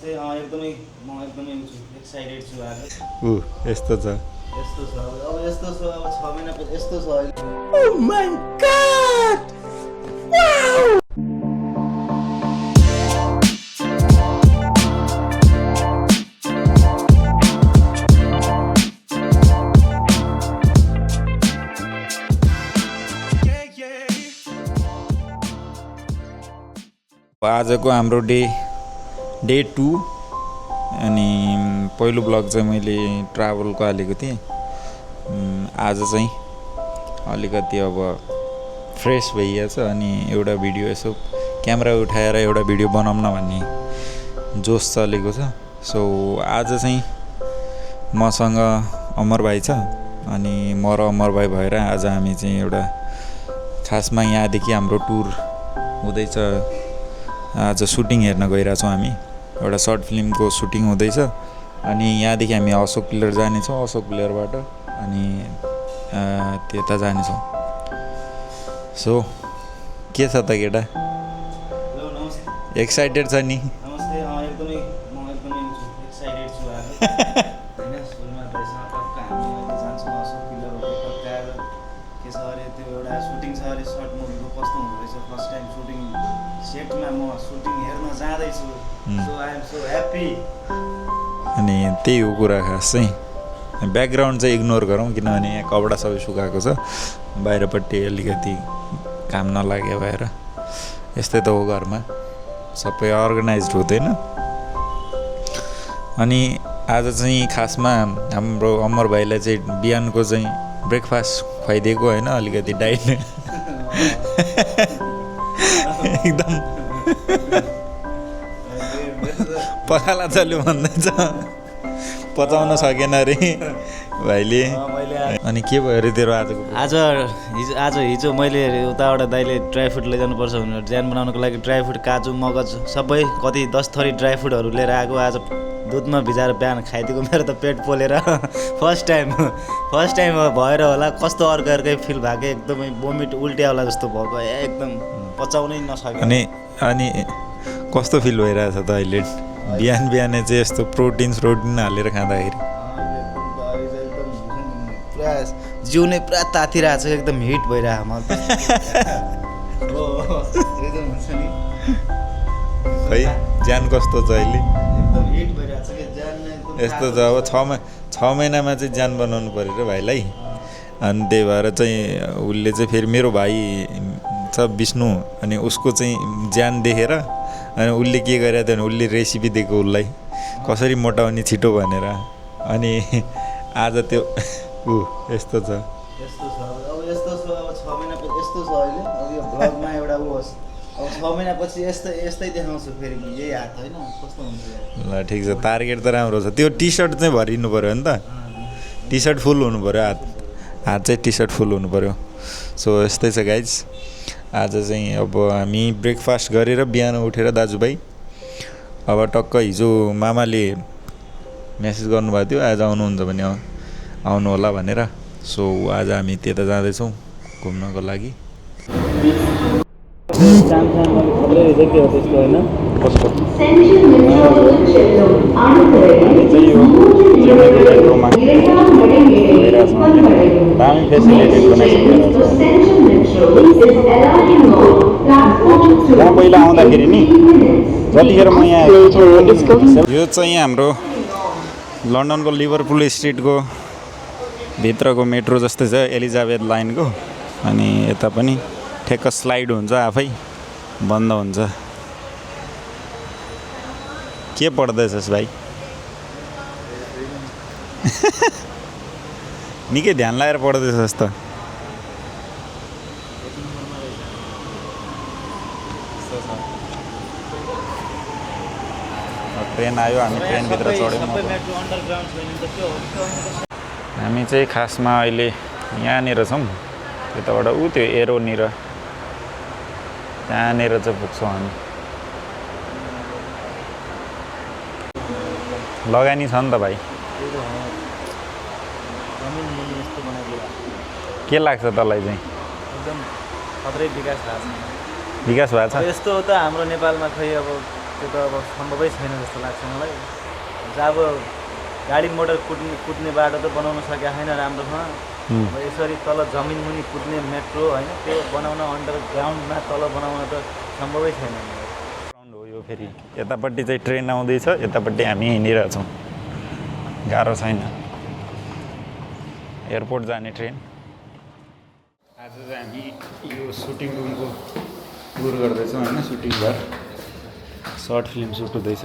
एकदमै म एकदमै एक्साइटेड छु आज। यस्तो छ यस्तो छ अब यस्तो छ अब 6 महिना पछि यस्तो छ अहिले। Oh my god! Wow! आजको हाम्रो डे 2 अनि पहिलो ब्लग चाहिँ मैले ट्राभलको हालेको थिएँ। आज चाहिँ अलिकति अब फ्रेस भइरहेछ अनि एउटा भिडियो यसो क्यामेरा उठाएर एउटा भिडियो बनाऊँ न भन्ने जोस चलेको छ। सो आज चाहिँ मसँग अमर भाइ छ अनि म र अमर भाइ भएर आज हामी चाहिँ एउटा खासमा यहाँदेखि हाम्रो टुर हुँदैछ। आज सुटिङ हेर्न गइरहेछौँ हामी, एउटा सर्ट फिल्मको सुटिङ हुँदैछ अनि यहाँदेखि हामी अशोक पिलर जानेछौँ। अशोक पिलरबाट अनि त्यता जानेछौँ। सो के छ त केटा, एक्साइटेड छ नि? नमस्ते। एकदमै म एकदमै एक्साइटेड छु आज। हैन सुरुमा ड्रेसमा टक्क हामी अहिले जान्छौँ अशोक पिलरबाट टक्क आएर के छ अरे त्यो एउटा सुटिङ छ अरे सर्ट मुभीको कस्तो हुँदो रहेछ। फर्स्ट टाइम सुटिङ सेटमा म सुटिङ हेर्न जाँदैछु। So I am so happy. अनि त्यही हो कुरा खास चाहिँ। ब्याकग्राउन्ड चाहिँ इग्नोर गरौँ किनभने यहाँ कपडा सबै सुकाएको छ, बाहिरपट्टि अलिकति काम नलागे भएर। यस्तै त हो घरमा, सबै अर्गनाइज्ड हुँदैन। अनि आज चाहिँ खासमा हाम्रो अमर भाइलाई चाहिँ बिहानको चाहिँ ब्रेकफास्ट खुवाइदिएको होइन, अलिकति डाइट एकदम पखाला चल्यो भन्दैछ, पचाउन सकेन अरे भाइले। अनि के भयो अरे तेरो आजको? हिजो मैले उताबाट दाइले ड्राई फ्रुट लैजानुपर्छ भनेर ज्यान बनाउनुको लागि ड्राई फ्रुट, काजु, मगज सबै कति 10 थरी ड्राई फ्रुटहरू लिएर आएको। आज दुधमा भिजाएर बिहान खाइदिएको। मेरो त पेट पोलेर फर्स्ट टाइम भएर होला कस्तो अर्कै फिल भएको, एकदमै बोमिट उल्टी आउला जस्तो भएको, एकदम पचाउनै नसक्यो। अनि कस्तो फिल भइरहेछ त अहिले? बिहान चाहिँ यस्तो प्रोटिन हालेर खाँदाखेरि पुरा जिउ नै पुरा तातिरहेको छ, एकदम हिट भइरहेको म एकदम हुन्छ नि। खै ज्यान कस्तो छ अहिले? एकदम हिट भइरहेको छ के ज्यान एकदम यस्तो छ। अब 6 महिनामा चाहिँ ज्यान बनाउनु पऱ्यो र भाइलाई। अनि त्यही भएर चाहिँ उसले चाहिँ फेरि मेरो भाइ छ विष्णु, अनि उसको चाहिँ ज्यान देखेर अनि उसले के गरेको थियो भने उसले रेसिपी दिएको उसलाई कसरी मोटाउने छिटो भनेर। अनि आज त्यो यस्तो छ। अब 6 महिना पछि यस्तो छ अहिले। अब यो भ्लगमा एउटा होस्, अब 6 महिना पछि यस्तै देखाउँछु फेरि यही हात होइन कस्तो हुन्छ। ल ठिक छ, टार्गेट त राम्रो छ। त्यो टी सर्ट चाहिँ भरिनु पऱ्यो नि त, टी सर्ट फुल हुनु पऱ्यो, हात चाहिँ टी सर्ट फुल हुनु पऱ्यो। सो यस्तै छ गाइज। आज चाहिँ अब हामी ब्रेकफास्ट गरेर बिहान उठेर दाजुभाइ अब टक्क हिजो मामाले मेसेज गर्नुभएको थियो आज आउनुहुन्छ भने आउनु होला भनेर। सो आज हामी त्यता जाँदैछौँ घुम्नको लागि। दामी फेसिलिटिज बनाइसकेर पहिला आउँदाखेरि नि जतिखेर म यहाँ यो चाहिँ हाम्रो लन्डनको लिभरपुल स्ट्रिटको भित्रको मेट्रो जस्तै छ, एलिजाबेथ लाइनको। अनि यता पनि ठ्याक्क स्लाइड हुन्छ, आफै बन्द हुन्छ। के पढ्दैछस् भाइ? निकै ध्यान लगाएर पढ्दैछस् त। ट्रेन आयो, हामी ट्रेनभित्र चढ्यौँ। हामी चाहिँ खासमा अहिले यहाँनिर छौँ, त्यताबाट त्यो एरोनिर त्यहाँनिर चाहिँ पुग्छौँ हामी। लगानी छ नि त भाइ। के लाग्छ तँलाई चाहिँ? एकदम खतरै विकास भएको छ। विकास भएको छ। यस्तो हो त हाम्रो नेपालमा खै अब त्यो त अब सम्भवै छैन जस्तो लाग्छ मलाई। अब गाडी मोटर कुद्ने बाटो त बनाउन सकेको छैन राम्रोसँग। अब यसरी तल जमिन मुनि कुद्ने मेट्रो होइन त्यो बनाउन अन्डरग्राउन्डमा तल बनाउन त सम्भवै छैन। ग्राउन्ड हो यो। फेरि यतापट्टि चाहिँ ट्रेन आउँदैछ, यतापट्टि हामी हिँडिरहेछौँ। गाह्रो छैन। एयरपोर्ट जाने ट्रेन। आज चाहिँ हामी यो सुटिङ रुमको टुर गर्दैछौँ होइन। सुटिङ घर सर्ट फिल्म सुट हुँदैछ।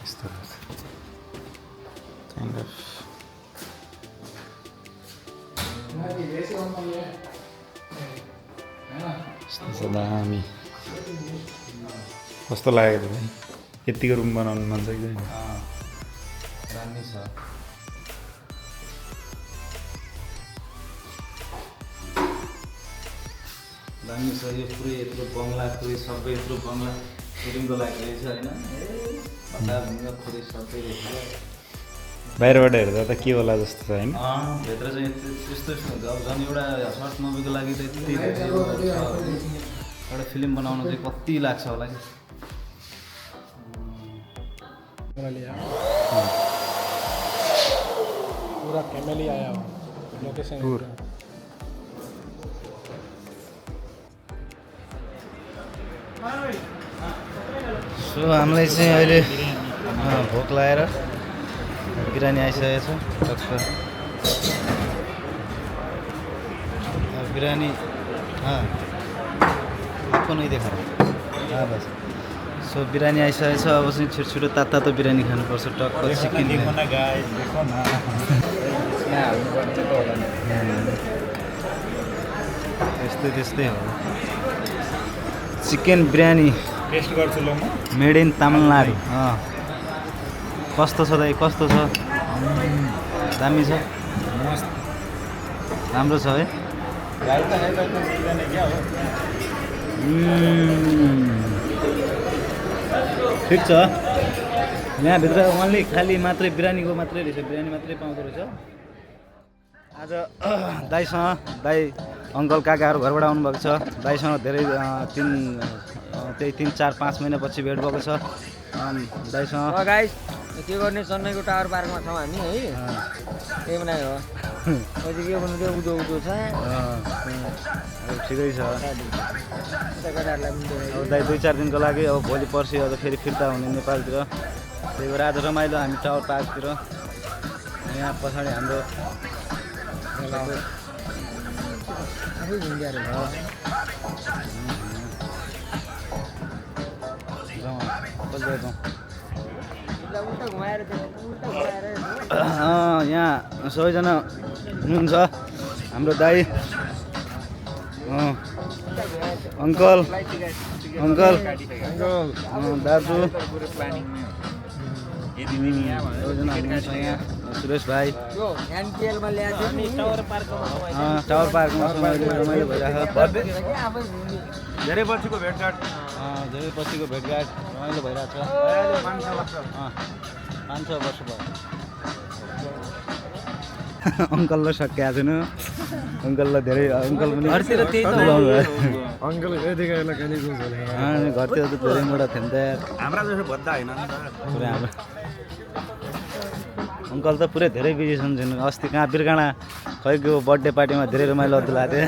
यस्तो काइन्ड अफ यस्तो छ दामी। कस्तो लाग्यो त भाइ? यतिको रुम बनाउनु मन छ कि छैन? दामी छ। दामी छ यो पुरै यत्रो बङ्गला, पुरै सबै यत्रो बङ्गला सुटिङको लागि रहेछ होइन। भत्ता पुरै सबै रहेछ। बाहिरबाट हेर्दा त के होला जस्तो छ होइन। भित्र चाहिँ यस्तो हुन्छ। अब झन् एउटा सर्ट मुभीको लागि त यति एउटा फिल्म बनाउनु चाहिँ कति लाग्छ होला कि। पूरा फैमिली आया हो लोकेशन टुर। सो हामीलाई चाहिँ अहिले भोक लागेर बिरयानी आइसकेको छ। टक्क बिरयानी आपको नहीं देखा बस। सो बिरयानी आइसकेको छ। अब चाहिँ छिटो छिटो तातो बिरयानी खानुपर्छ। टक्क चिकन त्यस्तै हो। चिकन बिरयानी टेस्ट गर्छु ल म। Made in Tamil Nadu. कस्तो छ दाइ? कस्तो छ? दामी छ, राम्रो छ है। ठिक छ। यहाँभित्र ओन्ली खालि मात्रै बिरयानीको मात्रै रहेछ। बिरयानी मात्रै पाउँदो रहेछ। आज दाइ अङ्कल काकाहरू घरबाट आउनुभएको छ। दाइसँग धेरै 3-4-5 महिनापछि भेट भएको छ दाइसँग। गाइस के गर्ने, चेन्नईको टावर पार्कमा छौँ हामी है। त्यही बनायो हो। अहिले के भन्नु त्यो उदो छ। ठिकै छ। अब दाइ 2-4 दिनको लागि अब भोलि पर्सि अब फेरि फिर्ता हुने नेपालतिर। त्यही भएर आज रमाइलो हामी टावर पार्कतिर। यहाँ पछाडि हाम्रो यहाँ सबैजना हुनुहुन्छ। हाम्रो दाइ, अङ्कल दाजु सबैजना हुनुहुन्छ यहाँ। सुरेश भाइ टावर पार्कमा रमाइलो भइरहेको। धेरै पछिको भेटघाट रमाइलो भइरहेको छ। 5-6 वर्ष भयो। अङ्कललाई सकिएको छैन। अङ्कललाई धेरै अङ्कल पनि घरतिर त्यही त अंकल घरतिर त धेरै मोटा थियो नि त। हाम्रा जस्तो भद्दा होइन पुरै हाम्रो अङ्कल त पुरै धेरै बिजी छन्। अस्ति कहाँ बिरगाँडा खैको बर्थडे पार्टीमा धेरै रमाइलो अद्दो लाग्थ्यो।